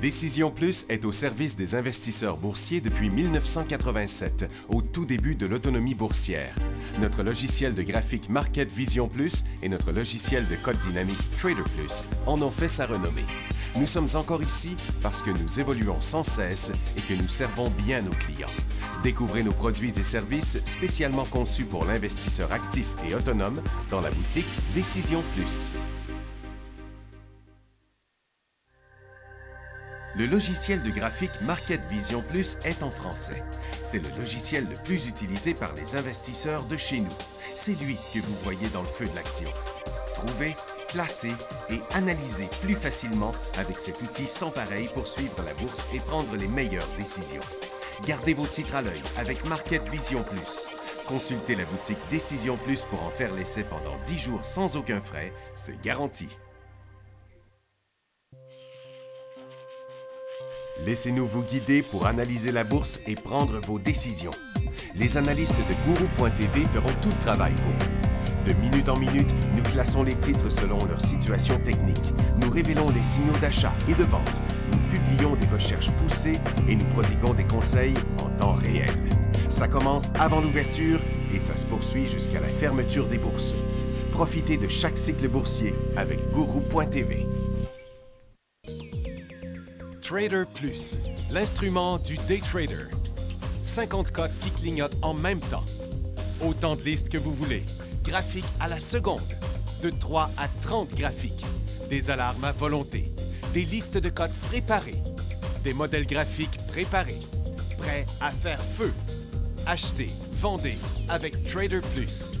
Décision Plus est au service des investisseurs boursiers depuis 1987, au tout début de l'autonomie boursière. Notre logiciel de graphique Market Vision Plus et notre logiciel de code dynamique Trader Plus en ont fait sa renommée. Nous sommes encore ici parce que nous évoluons sans cesse et que nous servons bien nos clients. Découvrez nos produits et services spécialement conçus pour l'investisseur actif et autonome dans la boutique Décision Plus. Le logiciel de graphique Market Vision Plus est en français. C'est le logiciel le plus utilisé par les investisseurs de chez nous. C'est lui que vous voyez dans le feu de l'action. Trouvez, classez et analysez plus facilement avec cet outil sans pareil pour suivre la bourse et prendre les meilleures décisions. Gardez vos titres à l'œil avec Market Vision Plus. Consultez la boutique Décision Plus pour en faire l'essai pendant 10 jours sans aucun frais, c'est garanti. Laissez-nous vous guider pour analyser la bourse et prendre vos décisions. Les analystes de Guru.tv feront tout le travail pour vous. De minute en minute, nous classons les titres selon leur situation technique. Nous révélons les signaux d'achat et de vente. Nous publions des recherches poussées et nous prodiguons des conseils en temps réel. Ça commence avant l'ouverture et ça se poursuit jusqu'à la fermeture des bourses. Profitez de chaque cycle boursier avec Guru.tv. Trader Plus, l'instrument du day trader. 50 cotes qui clignotent en même temps. Autant de listes que vous voulez. Graphiques à la seconde. De 3 à 30 graphiques. Des alarmes à volonté. Des listes de cotes préparées. Des modèles graphiques préparés. Prêts à faire feu. Achetez, vendez avec Trader Plus.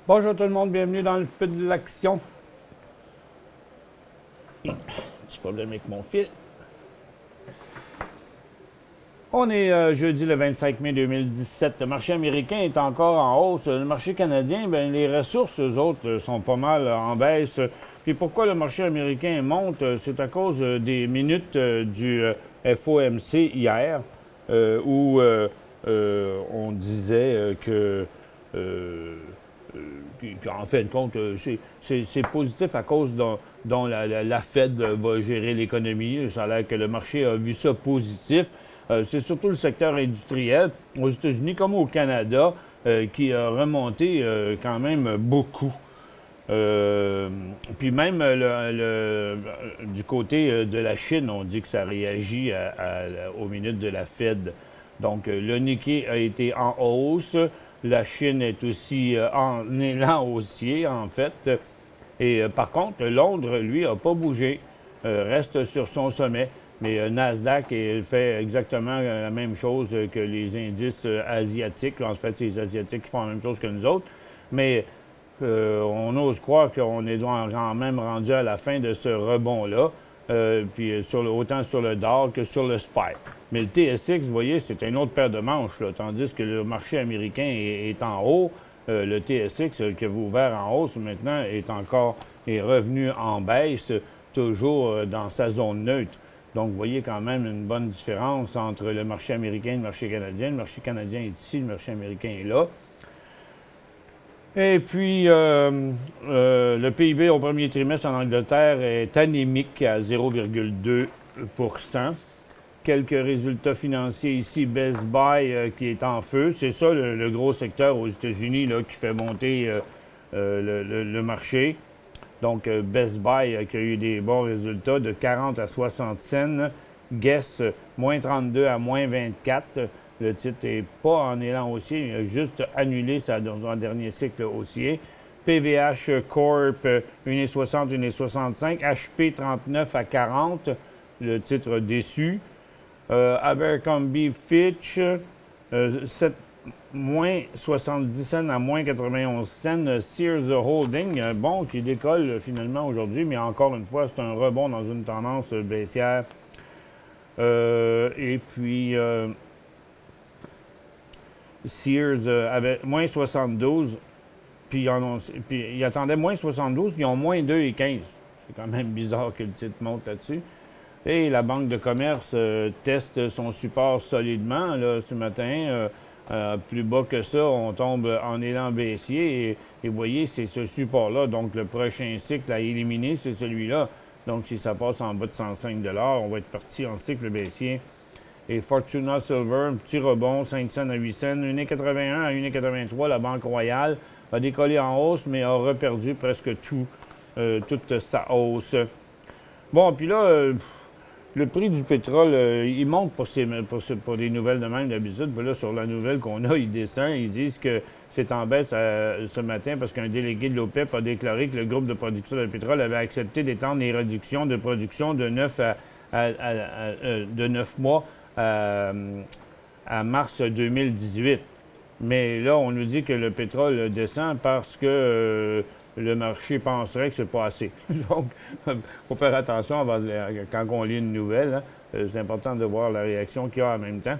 Bonjour tout le monde, bienvenue dans le feu de l'action. Petit problème avec mon fil. On est jeudi le 25 mai 2017. Le marché américain est encore en hausse. Le marché canadien, bien, les ressources, eux autres, sont pas mal en baisse. Puis pourquoi le marché américain monte? C'est à cause des minutes du FOMC hier, où on disait que... en fin de compte, c'est positif à cause dont la Fed va gérer l'économie. Ça a l'air que le marché a vu ça positif. C'est surtout le secteur industriel, aux États-Unis comme au Canada, qui a remonté quand même beaucoup. Puis même du côté de la Chine, on dit que ça réagit aux minutes de la Fed. Donc, le Nikkei a été en hausse. La Chine est aussi en élan haussier, en fait. Et par contre, Londres, lui, n'a pas bougé, reste sur son sommet. Mais Nasdaq fait exactement la même chose que les indices asiatiques. En fait, c'est les Asiatiques qui font la même chose que nous autres. Mais on ose croire qu'on est quand même rendu à la fin de ce rebond-là. Puis autant sur le DAR que sur le SPY. Mais le TSX, vous voyez, c'est une autre paire de manches, là, tandis que le marché américain est en haut. Le TSX, qui avait ouvert en hausse, maintenant est revenu en baisse, toujours dans sa zone neutre. Donc, vous voyez quand même une bonne différence entre le marché américain et le marché canadien. Le marché canadien est ici, le marché américain est là. Et puis, le PIB au premier trimestre en Angleterre est anémique à 0,2 %. Quelques résultats financiers ici. Best Buy qui est en feu. C'est ça le gros secteur aux États-Unis là, qui fait monter le marché. Donc, Best Buy qui a eu des bons résultats de 40 à 60 cents. Guess, moins 32 à moins 24. Le titre n'est pas en élan haussier, il a juste annulé son dernier cycle haussier. PVH Corp, 1,60, 1,65. HP, 39 à 40. Le titre déçu. Abercrombie Fitch, moins 70 cents à moins 91 cents. Sears Holding, bon, qui décolle finalement aujourd'hui, mais encore une fois, c'est un rebond dans une tendance baissière. Et puis, Sears avait moins 72, puis ils attendaient moins 72, ils ont moins 2 et 15. C'est quand même bizarre que le titre monte là-dessus. Et la Banque de commerce teste son support solidement là, ce matin. Plus bas que ça, on tombe en élan baissier. Et vous voyez, c'est ce support-là. Donc, le prochain cycle à éliminer, c'est celui-là. Donc, si ça passe en bas de 105 on va être parti en cycle baissier. Et Fortuna Silver, un petit rebond, 5 cents à 8 cents. 1,81 à 1,83, la Banque Royale a décollé en hausse, mais a reperdu presque toute sa hausse. Bon, puis là, le prix du pétrole, il monte pour des nouvelles de même d'habitude. Puis là, sur la nouvelle qu'on a, il descend. Ils disent que c'est en baisse ce matin parce qu'un délégué de l'OPEP a déclaré que le groupe de production de pétrole avait accepté d'étendre les réductions de production de 9 mois à mars 2018. Mais là, on nous dit que le pétrole descend parce que le marché penserait que c'est pas assez. Donc, il faut faire attention quand on lit une nouvelle. Hein. C'est important de voir la réaction qu'il y a en même temps.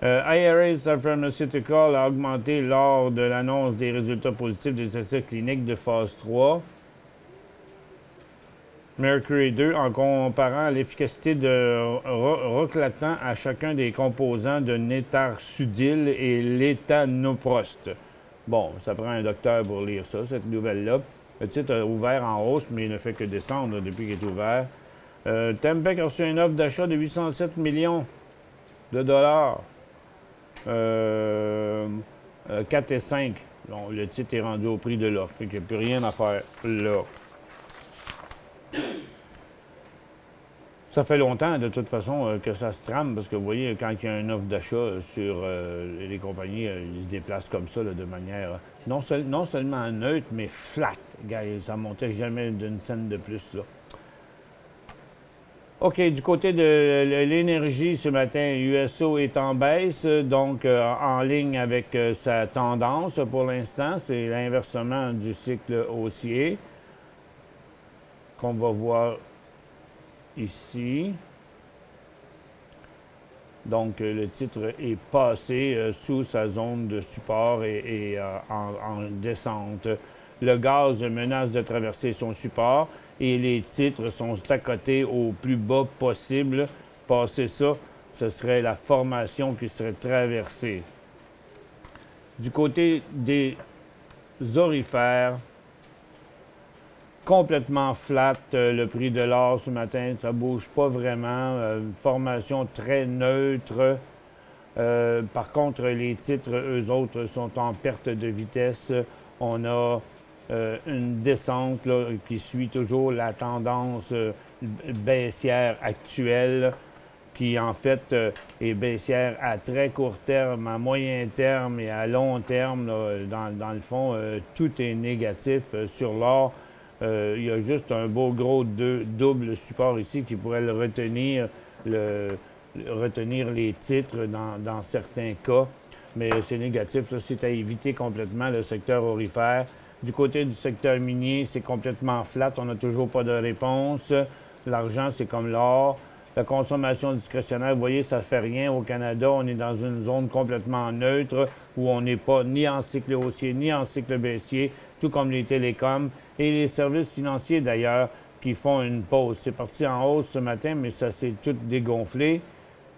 IRA Pharmaceutical a augmenté lors de l'annonce des résultats positifs des essais cliniques de phase 3. Mercury 2 en comparant l'efficacité de Roclatan à chacun des composants de Nétarsudil et l'éthanoprost. Bon, ça prend un docteur pour lire ça, cette nouvelle-là. Le titre a ouvert en hausse, mais il ne fait que descendre depuis qu'il est ouvert. Tembec a reçu une offre d'achat de 807 millions de dollars. 4 et 5. Bon, le titre est rendu au prix de l'offre, fait qu'il n'y a plus rien à faire là. Ça fait longtemps, de toute façon, que ça se trame, parce que vous voyez, quand il y a une offre d'achat sur les compagnies, ils se déplacent comme ça, là, de manière non seulement neutre, mais flat. Ça ne montait jamais d'une scène de plus, là. OK, du côté de l'énergie, ce matin, USO est en baisse, donc en ligne avec sa tendance pour l'instant. C'est l'inversement du cycle haussier qu'on va voir ici. Donc, le titre est passé sous sa zone de support et en descente. Le gaz menace de traverser son support et les titres sont accotés au plus bas possible. Passer ça, ce serait la formation qui serait traversée. Du côté des orifères, complètement flat, le prix de l'or ce matin, ça ne bouge pas vraiment. Formation très neutre. Par contre, les titres, eux autres, sont en perte de vitesse. On a une descente là, qui suit toujours la tendance baissière actuelle, qui en fait est baissière à très court terme, à moyen terme et à long terme. Là, dans le fond, tout est négatif sur l'or. Il y a juste un beau gros double support ici qui pourrait retenir les titres dans certains cas. Mais c'est négatif. C'est à éviter complètement le secteur aurifère. Du côté du secteur minier, c'est complètement flat. On n'a toujours pas de réponse. L'argent, c'est comme l'or. La consommation discrétionnaire, vous voyez, ça ne fait rien au Canada. On est dans une zone complètement neutre où on n'est pas ni en cycle haussier ni en cycle baissier, tout comme les télécoms et les services financiers d'ailleurs qui font une pause. C'est parti en hausse ce matin, mais ça s'est tout dégonflé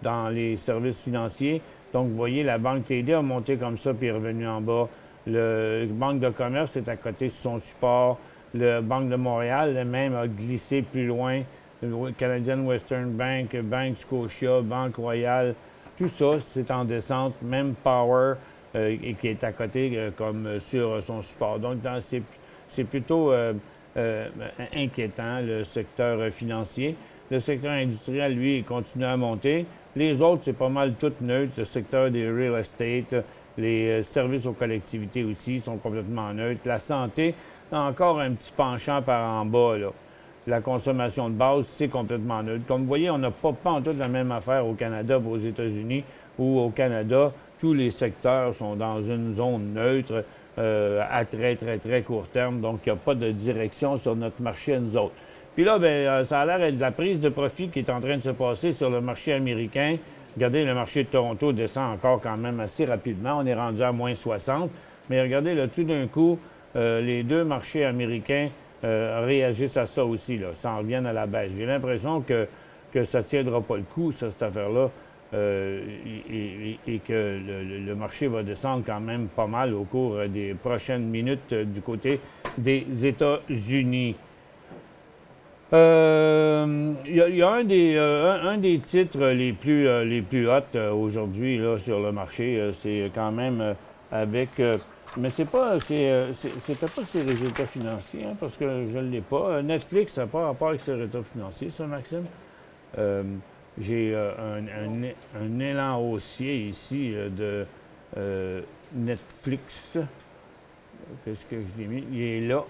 dans les services financiers. Donc, vous voyez, la Banque TD a monté comme ça puis est revenue en bas. Le Banque de commerce est à côté sur son support. Le Banque de Montréal, le même, a glissé plus loin. Le Canadian Western Bank, Banque Scotia, Banque Royale, tout ça, c'est en descente. Même Power, qui est à côté comme sur son support. Donc, c'est plutôt inquiétant, le secteur financier. Le secteur industriel, lui, il continue à monter. Les autres, c'est pas mal tout neutre. Le secteur des real estate, les services aux collectivités aussi sont complètement neutres. La santé, encore un petit penchant par en bas, là. La consommation de base, c'est complètement neutre. Comme vous voyez, on n'a pas en tout la même affaire au Canada ou aux États-Unis, où au Canada, tous les secteurs sont dans une zone neutre à très, très, très court terme. Donc, il n'y a pas de direction sur notre marché à nous autres. Puis là, ben, ça a l'air d'être de la prise de profit qui est en train de se passer sur le marché américain. Regardez, le marché de Toronto descend encore quand même assez rapidement. On est rendu à moins 60. Mais regardez, là, tout d'un coup, les deux marchés américains réagissent à ça aussi, là, s'en reviennent à la baisse. J'ai l'impression que ça ne tiendra pas le coup, ça, cette affaire-là, et que le marché va descendre quand même pas mal au cours des prochaines minutes du côté des États-Unis. Il y a un des titres les plus hot aujourd'hui là, sur le marché, c'est quand même avec... mais c'est pas, c'était pas ses résultats financiers, hein, parce que je ne l'ai pas. Netflix, ça n'a pas rapport avec ses résultats financiers, ça, Maxime. J'ai un élan haussier ici de Netflix. Qu'est-ce que je l'ai mis? Il est là.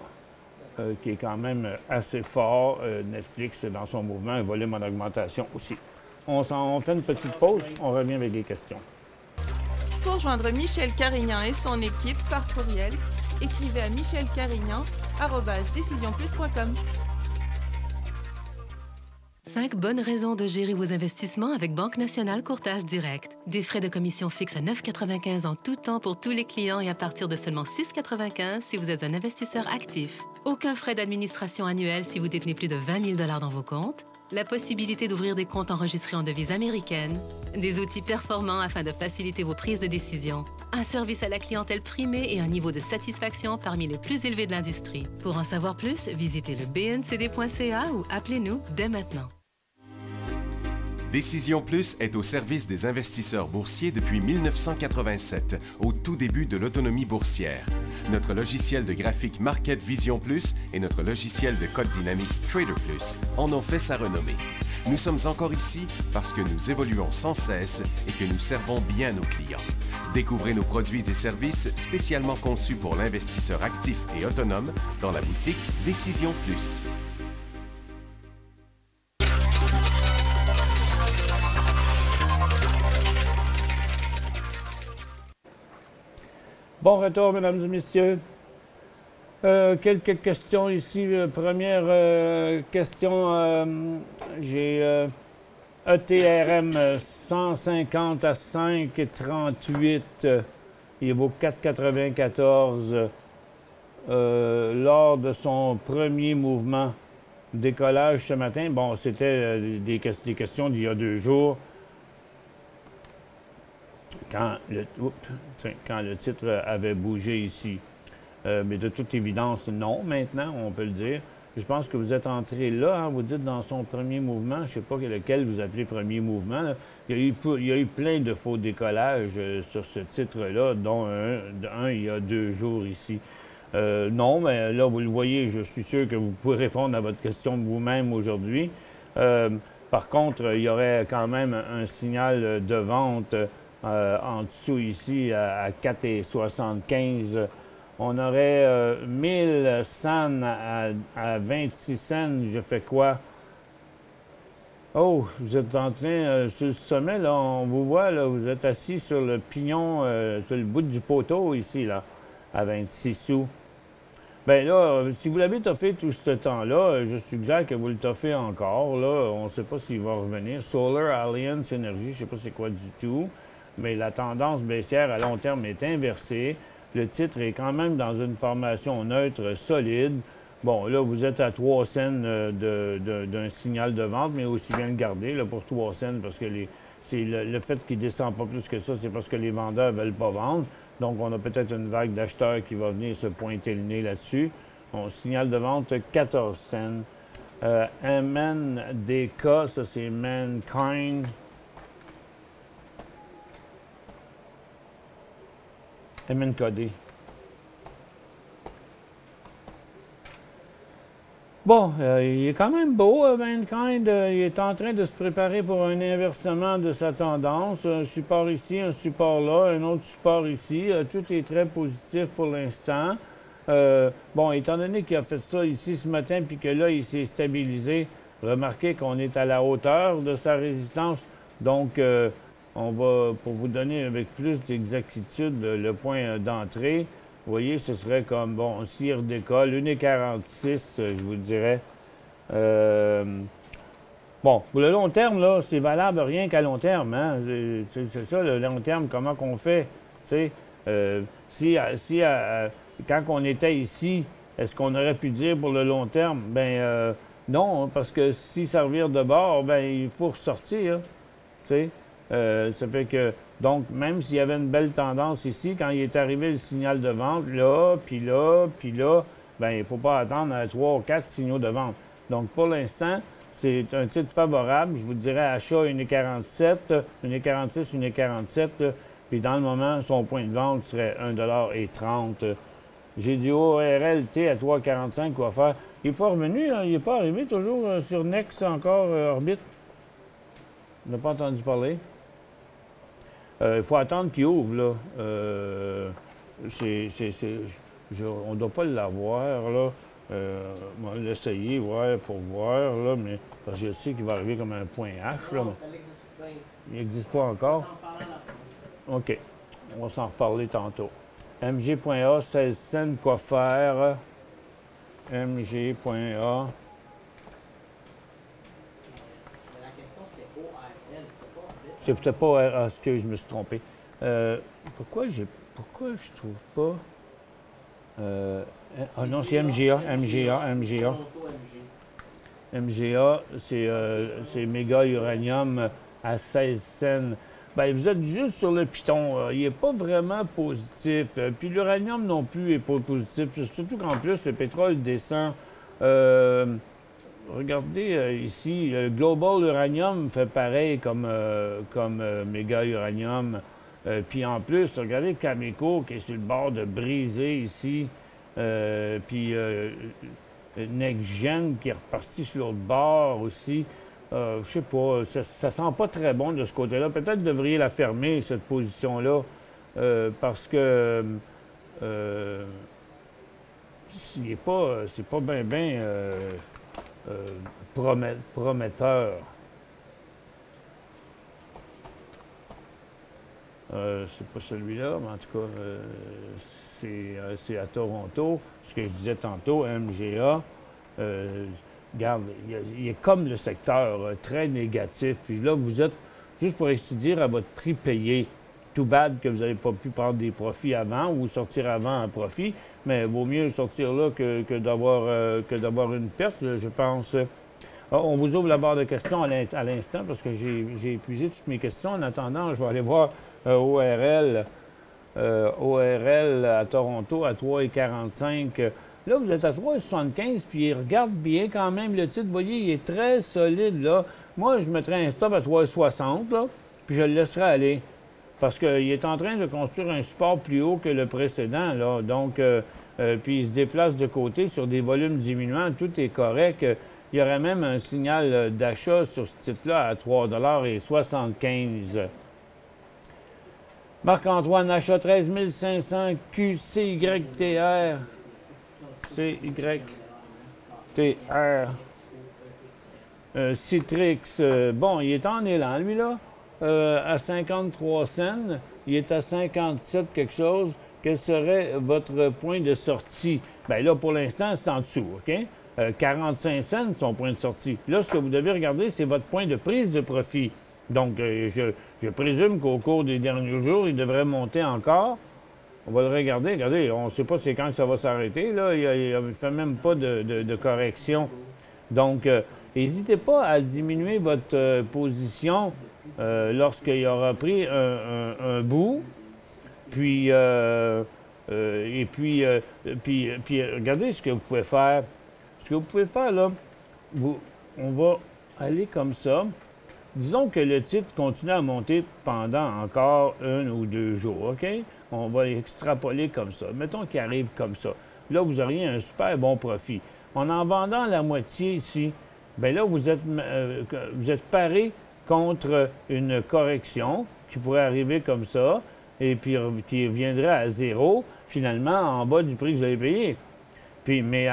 Qui est quand même assez fort. Netflix, dans son mouvement, un volume en augmentation aussi. On fait une petite pause, on revient avec des questions. Pour joindre Michel Carignan et son équipe par courriel, écrivez à michelcarignan@decisionplus.com. 5 bonnes raisons de gérer vos investissements avec Banque Nationale Courtage Direct. Des frais de commission fixes à 9,95 en tout temps pour tous les clients et à partir de seulement 6,95 si vous êtes un investisseur actif. Aucun frais d'administration annuel si vous détenez plus de 20 000 $ dans vos comptes. La possibilité d'ouvrir des comptes enregistrés en devise américaine. Des outils performants afin de faciliter vos prises de décision. Un service à la clientèle primé et un niveau de satisfaction parmi les plus élevés de l'industrie. Pour en savoir plus, visitez le bncd.ca ou appelez-nous dès maintenant. Décision Plus est au service des investisseurs boursiers depuis 1987, au tout début de l'autonomie boursière. Notre logiciel de graphique Market Vision Plus et notre logiciel de code dynamique Trader Plus en ont fait sa renommée. Nous sommes encore ici parce que nous évoluons sans cesse et que nous servons bien nos clients. Découvrez nos produits et services spécialement conçus pour l'investisseur actif et autonome dans la boutique Décision Plus. Bon retour, mesdames et messieurs. Quelques questions ici. Première question, j'ai ETRM 150 à 5,38. Il vaut 4,94 lors de son premier mouvement décollage ce matin. Bon, c'était des questions d'il y a 2 jours. Quand le titre avait bougé ici. Mais de toute évidence, non, maintenant, on peut le dire. Je pense que vous êtes entré là, hein, vous dites dans son premier mouvement, je ne sais pas lequel vous appelez premier mouvement. Là. Il y a eu plein de faux décollages sur ce titre-là, dont un il y a 2 jours ici. Non, mais là, vous le voyez, je suis sûr que vous pouvez répondre à votre question de vous-même aujourd'hui. Par contre, il y aurait quand même un signal de vente en dessous ici à 4,75. On aurait 1000 cents à 26 cents. Je fais quoi? Oh, vous êtes en train, sur le sommet, là, on vous voit, là, vous êtes assis sur le pignon, sur le bout du poteau ici, là, à 26 sous. Bien là, si vous l'avez toffé tout ce temps-là, je suggère que vous le toffez encore, là. On ne sait pas s'il va revenir. Solar Alliance Energy, je ne sais pas c'est quoi du tout. Mais la tendance baissière à long terme est inversée. Le titre est quand même dans une formation neutre solide. Bon, là, vous êtes à 3 cents d'un signal de vente, mais aussi bien le garder là, pour 3 cents, parce que le fait qu'il ne descend pas plus que ça, c'est parce que les vendeurs ne veulent pas vendre. Donc, on a peut-être une vague d'acheteurs qui va venir se pointer le nez là-dessus. On signal de vente 14 cents. MNDK, ça c'est Mankind. MNKD. Bon, il est quand même beau, Mankind. Il est en train de se préparer pour un inversement de sa tendance. Un support ici, un support là, un autre support ici. Tout est très positif pour l'instant. Bon, étant donné qu'il a fait ça ici ce matin, puis que là, il s'est stabilisé, remarquez qu'on est à la hauteur de sa résistance. Donc, on va, pour vous donner avec plus d'exactitude le point d'entrée, vous voyez, ce serait comme, bon, s'il redécolle, 1,46, je vous dirais, Bon, pour le long terme, là, c'est valable rien qu'à long terme. Hein? C'est ça, le long terme, comment qu'on fait. Tu sais, quand on était ici, est-ce qu'on aurait pu dire pour le long terme? Ben non, hein, parce que si ça revire de bord, ben il faut ressortir. Tu sais, ça fait que, donc, même s'il y avait une belle tendance ici, quand il est arrivé le signal de vente, là, puis là, puis là, ben il ne faut pas attendre à 3 ou 4 signaux de vente. Donc, pour l'instant, c'est un titre favorable. Je vous dirais achat 1,47, 1,46, 1,47. Puis dans le moment, son point de vente serait 1,30 $. J'ai du ORLT à 3,45 quoi faire. Il n'est pas revenu, hein? Il n'est pas arrivé toujours sur Next encore, Orbit. On n'a pas entendu parler. Il faut attendre qu'il ouvre, là. On ne doit pas l'avoir, là. On va l'essayer, voir, pour voir, là, mais parce que je sais qu'il va arriver comme un point H, là. Il n'existe pas encore? OK. On va s'en reparler tantôt. MG.A, 16 cents, quoi faire? MG.A. C'était pas... Ah, excuse, je me suis trompé. Pourquoi je trouve pas... ah non, c'est MGA, MGA. MGA, c'est méga uranium à 16 cents. Bien, vous êtes juste sur le piton. Il n'est pas vraiment positif. Puis l'uranium non plus n'est pas positif. Surtout qu'en plus, le pétrole descend. Regardez ici, le Global Uranium fait pareil comme méga uranium. Puis en plus, regardez Cameco qui est sur le bord de briser ici. Puis NextGen qui est reparti sur l'autre bord aussi. Je sais pas, ça sent pas très bon de ce côté-là. Peut-être devriez la fermer, cette position-là, parce que c'est pas bien prometteur. C'est pas celui-là, mais en tout cas, c'est à Toronto. Ce que je disais tantôt, MGA, regarde, il est comme le secteur, très négatif. Puis là, vous êtes, juste pour ainsi dire, à votre prix payé. Tout bad que vous n'avez pas pu prendre des profits avant ou sortir avant un profit, mais vaut mieux sortir là que d'avoir une perte, je pense. On vous ouvre la barre de questions à l'instant parce que j'ai épuisé toutes mes questions. En attendant, je vais aller voir ORL à Toronto à 3,45. Là, vous êtes à 3,75, puis il regarde bien quand même le titre. Vous voyez, il est très solide, là. Moi, je mettrais un stop à 3,60, là, puis je le laisserai aller. Parce qu'il est en train de construire un support plus haut que le précédent, là. Donc, puis il se déplace de côté sur des volumes diminuants. Tout est correct. Il y aurait même un signal d'achat sur ce titre-là à 3,75 $. Marc-Antoine, achat 13 500 QCYTR. CYTR. Citrix. Bon, il est en élan, lui, là. À 53 cents. Il est à 57 quelque chose. Quel serait votre point de sortie? Bien là, pour l'instant, c'est en dessous, OK? 45 cents, son point de sortie. Là, ce que vous devez regarder, c'est votre point de prise de profit. Donc, je présume qu'au cours des derniers jours, il devrait monter encore. On va le regarder. Regardez, on ne sait pas c'est quand ça va s'arrêter. Là, il ne fait même pas de correction. Donc, n'hésitez pas à diminuer votre position lorsqu'il aura pris un bout. Puis, puis, regardez ce que vous pouvez faire. Ce que vous pouvez faire, là, on va aller comme ça. Disons que le titre continue à monter pendant encore 1 ou 2 jours, OK? On va extrapoler comme ça. Mettons qu'il arrive comme ça. Là, vous auriez un super bon profit. En vendant la moitié ici, bien là, vous êtes paré contre une correction qui pourrait arriver comme ça et puis qui reviendrait à 0, finalement, en bas du prix que vous avez payé. Puis, mais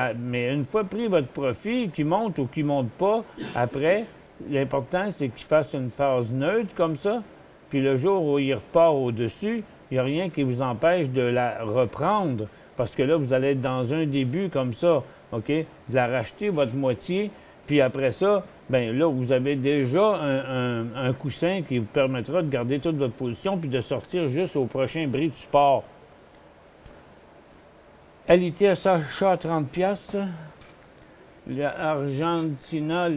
une fois pris votre profit, qu'il monte ou qu'il ne monte pas, après, l'important, c'est qu'il fasse une phase neutre comme ça. Puis le jour où il repart au-dessus, il n'y a rien qui vous empêche de la reprendre. Parce que là, vous allez être dans un début comme ça, OK? Vous la rachetez votre moitié, Puis après ça, bien là, vous avez déjà un coussin qui vous permettra de garder toute votre position puis de sortir juste au prochain bris de support. LIT achat à 30$. Argentina,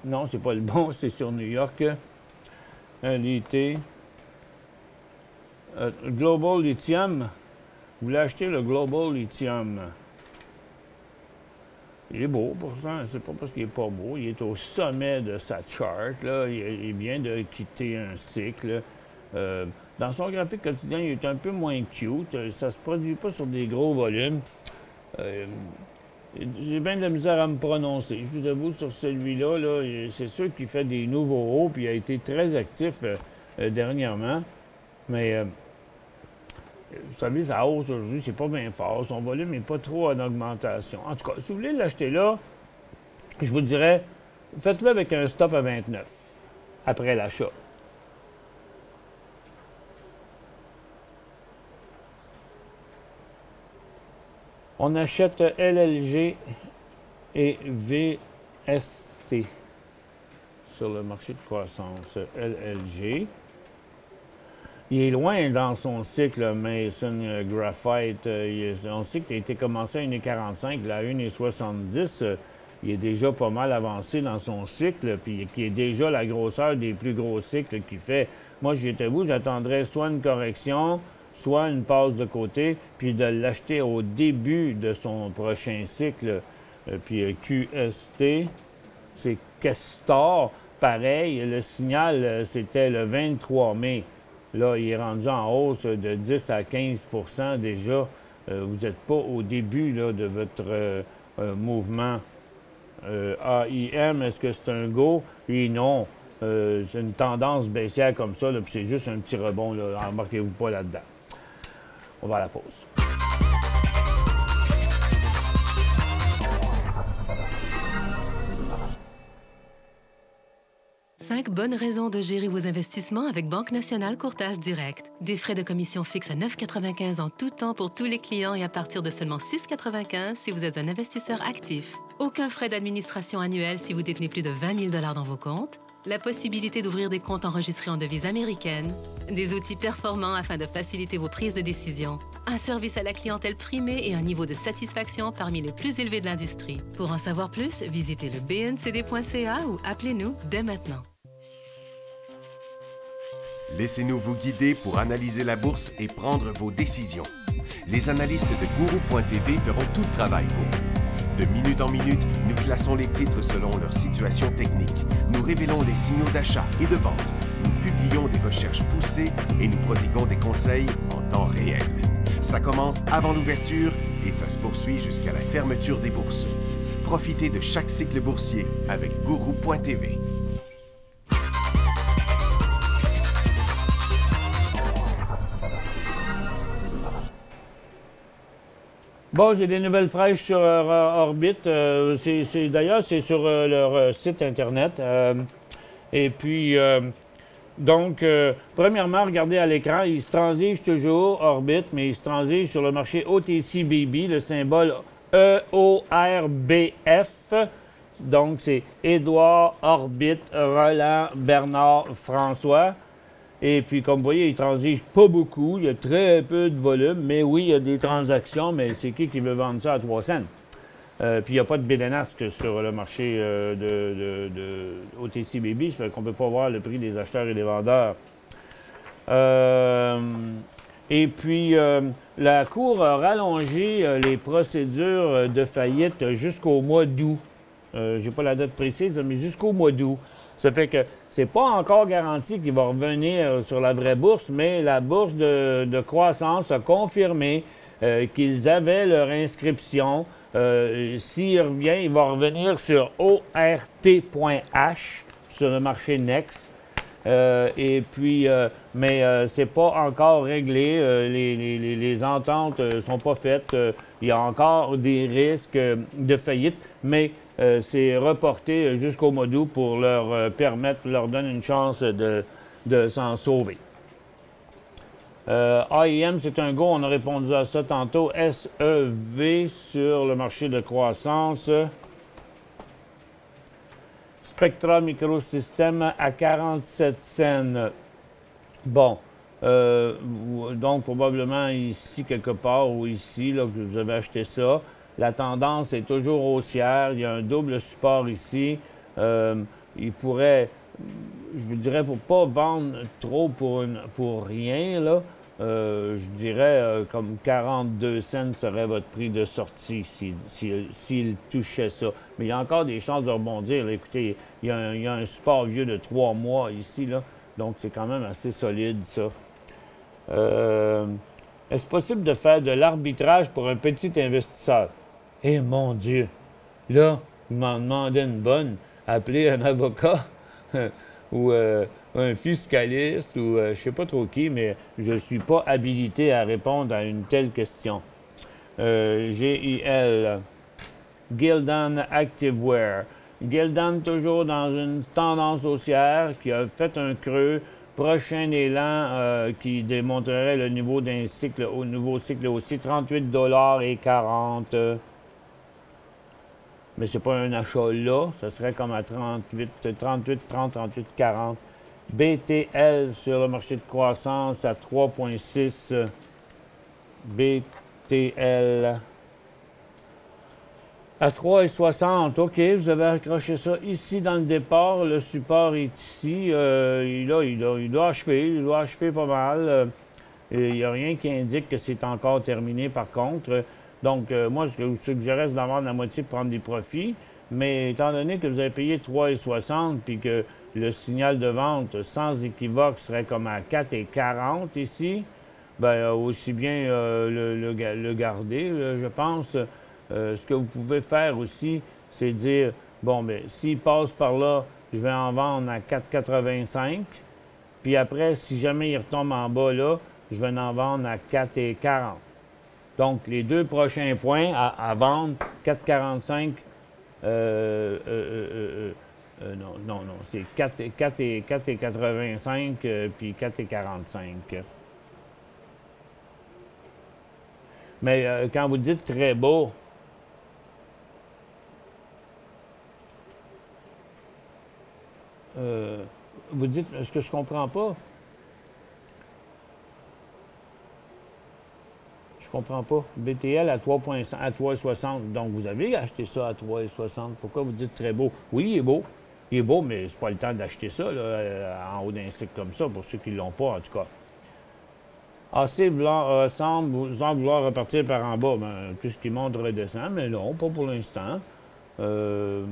non, c'est pas le bon, c'est sur New York. LIT. Global Lithium. Vous voulez acheter le Global Lithium. Il est beau pour ça, c'est pas parce qu'il est pas beau. Il est au sommet de sa chart, là. Il vient de quitter un cycle. Dans son graphique quotidien, il est un peu moins cute. Ça se produit pas sur des gros volumes. J'ai bien de la misère à me prononcer. Je vous avoue, sur celui-là, là, c'est sûr qu'il fait des nouveaux hauts, puis il a été très actif dernièrement. Mais, vous savez, sa hausse aujourd'hui, c'est pas bien fort. Son volume n'est pas trop en augmentation. En tout cas, si vous voulez l'acheter là, je vous dirais, faites-le avec un stop à 29 après l'achat. On achète LLG et VST sur le marché de croissance. LLG. Il est loin dans son cycle Mason Graphite. On sait qu'il a été commencé à 1,45, là, à 1,70. Il est déjà pas mal avancé dans son cycle, puis qui est déjà la grosseur des plus gros cycles qu'il fait. Moi, j'étais vous, j'attendrais soit une correction, soit une passe de côté, puis de l'acheter au début de son prochain cycle. Puis QST, c'est Kestor. Pareil, le signal, c'était le 23 mai. Là, il est rendu en hausse de 10 à 15 déjà. Vous n'êtes pas au début là, de votre mouvement. AIM, est-ce que c'est un go? Et non. C'est une tendance baissière comme ça, puis c'est juste un petit rebond. Embarquez-vous pas là-dedans. On va à la pause. Cinq bonnes raisons de gérer vos investissements avec Banque Nationale Courtage Direct. Des frais de commission fixes à 9,95 en tout temps pour tous les clients et à partir de seulement 6,95 si vous êtes un investisseur actif. Aucun frais d'administration annuel si vous détenez plus de 20 000 $ dans vos comptes. La possibilité d'ouvrir des comptes enregistrés en devise américaine. Des outils performants afin de faciliter vos prises de décision. Un service à la clientèle primé et un niveau de satisfaction parmi les plus élevés de l'industrie. Pour en savoir plus, visitez le bncd.ca ou appelez-nous dès maintenant. Laissez-nous vous guider pour analyser la bourse et prendre vos décisions. Les analystes de Guru.tv feront tout le travail pour vous. De minute en minute, nous classons les titres selon leur situation technique. Nous révélons les signaux d'achat et de vente. Nous publions des recherches poussées et nous prodiguons des conseils en temps réel. Ça commence avant l'ouverture et ça se poursuit jusqu'à la fermeture des bourses. Profitez de chaque cycle boursier avec Guru.tv. Bon, j'ai des nouvelles fraîches sur Orbit. D'ailleurs, c'est sur leur site Internet. Et puis, premièrement, regardez à l'écran, ils se transigent toujours, Orbit, mais ils se transigent sur le marché OTCBB, le symbole EORBF. Donc, c'est Édouard, Orbit, Roland, Bernard, François. Et puis, comme vous voyez, ils transigent pas beaucoup. Il y a très peu de volume. Mais oui, il y a des transactions, mais c'est qui veut vendre ça à 3 cents? Puis, il n'y a pas de bid and ask sur le marché de OTCBB. Ça fait qu'on ne peut pas voir le prix des acheteurs et des vendeurs. Et puis, la Cour a rallongé les procédures de faillite jusqu'au mois d'août. Je n'ai pas la date précise, mais jusqu'au mois d'août. Ça fait que c'est pas encore garanti qu'il va revenir sur la vraie bourse, mais la bourse de croissance a confirmé qu'ils avaient leur inscription. S'il revient, il va revenir sur ORT.H, sur le marché Next. Et puis, mais c'est pas encore réglé. Les ententes sont pas faites. Il y a encore des risques de faillite, mais c'est reporté jusqu'au mois d'août pour leur leur donner une chance de s'en sauver. AIM, c'est un go, on a répondu à ça tantôt. SEV sur le marché de croissance. Spectra Microsystem à 47 cents. Bon, donc probablement ici quelque part ou ici, là, que vous avez acheté ça. La tendance est toujours haussière. Il y a un double support ici. Il pourrait, je vous dirais, pour ne pas vendre trop pour rien, là, je dirais comme 42 cents serait votre prix de sortie s'il touchait ça. Mais il y a encore des chances de rebondir. Là. Écoutez, il y a un support vieux de 3 mois ici, là, donc c'est quand même assez solide, ça. Est-ce possible de faire de l'arbitrage pour un petit investisseur? Eh mon Dieu! Là, vous m'en demandez une bonne. Appelez un avocat ou un fiscaliste ou je ne sais pas trop qui, mais je ne suis pas habilité à répondre à une telle question. GIL, Gildan Activewear. Gildan toujours dans une tendance haussière qui a fait un creux. Prochain élan qui démontrerait le niveau d'un cycle, au nouveau cycle haussier, 38,40 $. Mais ce n'est pas un achat là, ce serait comme à 30, 38, 40. BTL sur le marché de croissance à 3,6. BTL à 3,60. OK, vous avez accroché ça ici dans le départ. Le support est ici. Il doit achever pas mal. Il n'y a rien qui indique que c'est encore terminé par contre. Donc, moi, ce que je vous suggérais, c'est d'en vendre la moitié pour prendre des profits. Mais étant donné que vous avez payé 3,60 puis que le signal de vente sans équivoque serait comme à 4,40 ici, bien, aussi bien le garder, je pense. Ce que vous pouvez faire aussi, c'est dire, bon, bien, s'il passe par là, je vais en vendre à 4,85. Puis après, si jamais il retombe en bas là, je vais en vendre à 4,40. Donc, les deux prochains points à vendre, 4,45, non, c'est 4,85 puis 4,45. Mais quand vous dites très beau, vous dites, ce que je comprends pas, je comprends pas. BTL à 3,60. Donc, vous avez acheté ça à 3,60. Pourquoi vous dites très beau? Oui, il est beau. Il est beau, mais c'est pas le temps d'acheter ça là, en haut d'un cycle comme ça, pour ceux qui ne l'ont pas, en tout cas. AC semble vouloir repartir par en bas. Ben, tout ce qui monte redescend, mais non, pas pour l'instant. Non.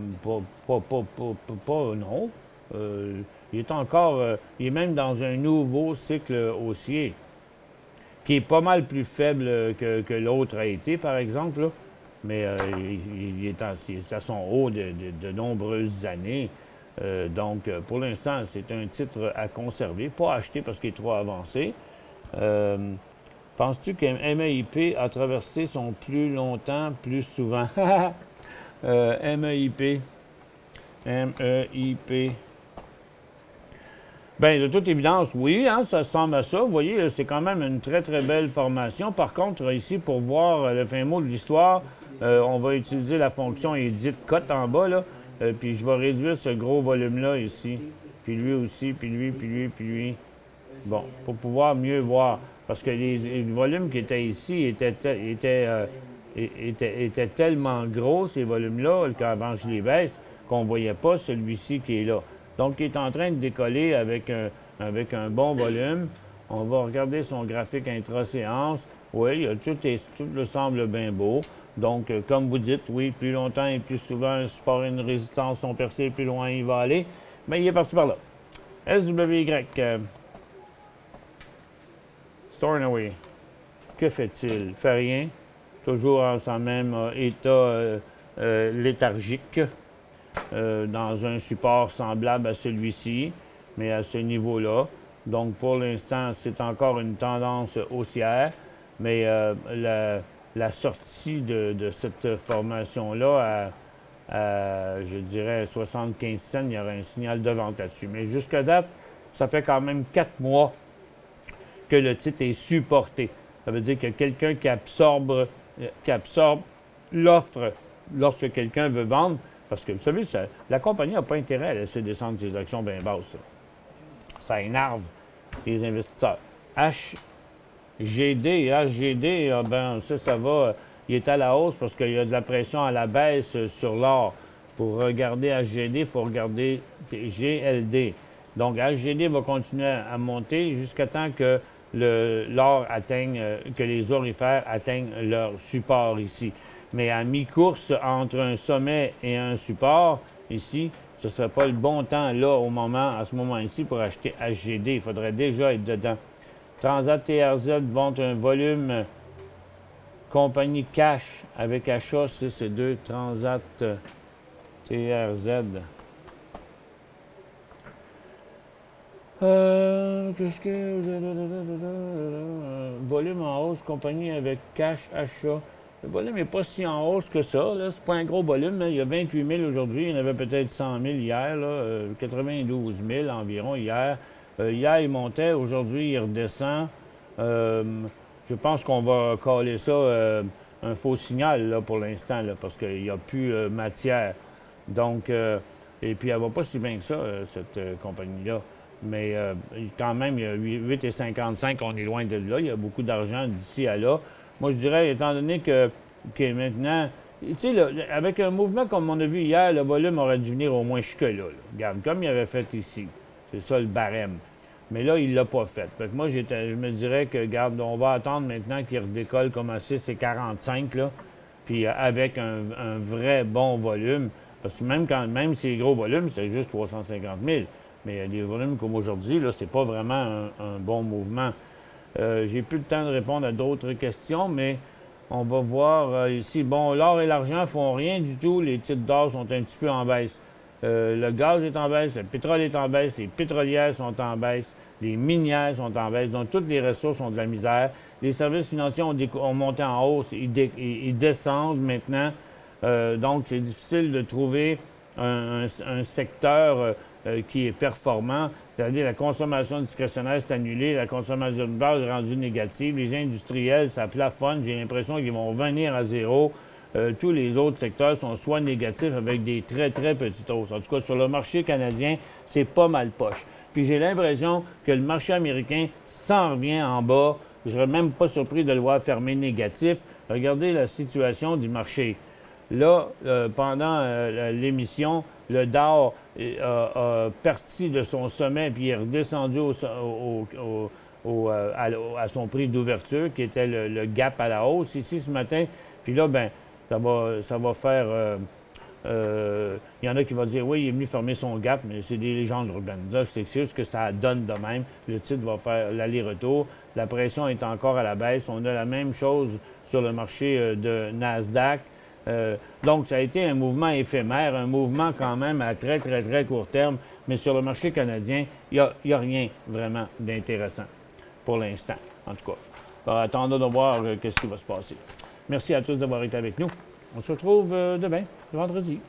Il est encore, il est même dans un nouveau cycle haussier, qui est pas mal plus faible que l'autre a été, par exemple, là. Mais il est à son haut de nombreuses années. Donc, pour l'instant, c'est un titre à conserver, pas à acheter parce qu'il est trop avancé. Penses-tu que MAIP a traversé son plus longtemps, plus souvent? MEIP. Bien, de toute évidence, oui, hein, ça ressemble à ça. Vous voyez, c'est quand même une très, très belle formation. Par contre, ici, pour voir le fin mot de l'histoire, on va utiliser la fonction Edit Cut en bas, là. Puis je vais réduire ce gros volume-là ici. Puis lui aussi, puis lui, puis lui, puis lui. Bon, pour pouvoir mieux voir. Parce que les volumes qui étaient ici étaient tellement gros, ces volumes-là, qu'avant je les baisse, qu'on ne voyait pas celui-ci qui est là. Donc, il est en train de décoller avec un bon volume. On va regarder son graphique intra-séance. Oui, tout le semble bien beau. Donc, comme vous dites, oui, plus longtemps et plus souvent, un support et une résistance sont percés, plus loin il va aller. Mais il est parti par là. SWY. Stornoway. Que fait-il? Fait rien. Toujours en son même état léthargique. Dans un support semblable à celui-ci, mais à ce niveau-là. Donc, pour l'instant, c'est encore une tendance haussière, mais la sortie de cette formation-là je dirais, 75 cents, il y aurait un signal de vente là-dessus. Mais jusqu'à date, ça fait quand même 4 mois que le titre est supporté. Ça veut dire que quelqu'un qui absorbe l'offre lorsque quelqu'un veut vendre, Parce que, vous savez, la compagnie n'a pas intérêt à laisser descendre ses actions bien basses. Ça énerve les investisseurs. HGD, ah ben, ça va. Il est à la hausse parce qu'il y a de la pression à la baisse sur l'or. Pour regarder HGD, il faut regarder GLD. Donc, HGD va continuer à monter jusqu'à temps que l'or atteigne, que les orifères atteignent leur support ici. Mais à mi-course, entre un sommet et un support, ici, ce ne serait pas le bon temps, là, à ce moment-ci, pour acheter HGD. Il faudrait déjà être dedans. Transat TRZ montre un volume compagnie cash avec achat, c'est 2 Transat TRZ. Qu'est-ce que... Volume en hausse, compagnie avec cash, achat. Le volume n'est pas si en hausse que ça. Ce n'est pas un gros volume. Hein. Il y a 28 000 aujourd'hui. Il y en avait peut-être 100 000 hier. 92 000 environ hier. Hier, il montait. Aujourd'hui, il redescend. Je pense qu'on va caler ça un faux signal là, pour l'instant, parce qu'il n'y a plus matière. Donc, et puis, elle ne va pas si bien que ça, cette compagnie-là. Mais quand même, il y a 8,55, on est loin de là. Il y a beaucoup d'argent d'ici à là. Moi, je dirais, étant donné que maintenant, tu sais, avec un mouvement comme on a vu hier, le volume aurait dû venir au moins jusque-là. Regarde, comme il avait fait ici. C'est ça le barème. Mais là, il ne l'a pas fait. Fait que moi, je me dirais que, regarde, on va attendre maintenant qu'il redécolle comme à 6,45, là, puis avec un vrai bon volume. Parce que même si c'est gros volume, c'est juste 350 000. Mais des volumes comme aujourd'hui, là, c'est pas vraiment un bon mouvement. J'ai plus le temps de répondre à d'autres questions, mais on va voir ici. Bon, l'or et l'argent font rien du tout. Les titres d'or sont un petit peu en baisse. Le gaz est en baisse, le pétrole est en baisse, les pétrolières sont en baisse, les minières sont en baisse. Donc, toutes les ressources ont de la misère. Les services financiers ont monté en hausse. Ils descendent maintenant. Donc, c'est difficile de trouver un secteur qui est performant. C'est-à-dire la consommation discrétionnaire s'est annulée, la consommation de base est rendue négative, les industriels, ça plafonne, j'ai l'impression qu'ils vont revenir à zéro. Tous les autres secteurs sont soit négatifs avec des très, très petites hausses. En tout cas, sur le marché canadien, c'est pas mal poche. Puis j'ai l'impression que le marché américain s'en revient en bas. Je serais même pas surpris de le voir fermer négatif. Regardez la situation du marché. Là, pendant l'émission, le Dow a parti de son sommet puis est redescendu à son prix d'ouverture, qui était le gap à la hausse ici ce matin. Puis là, ben, ça va faire... il y en a qui vont dire, oui, il est venu fermer son gap, mais c'est des légendes urbaines. Là, c'est juste que ça donne de même. Le titre va faire l'aller-retour. La pression est encore à la baisse. On a la même chose sur le marché de Nasdaq. Donc, ça a été un mouvement éphémère, un mouvement quand même à très, très, très court terme. Mais sur le marché canadien, il n'y a rien vraiment d'intéressant pour l'instant, en tout cas. Alors, attendons de voir qu'est-ce qui va se passer. Merci à tous d'avoir été avec nous. On se retrouve demain, le vendredi.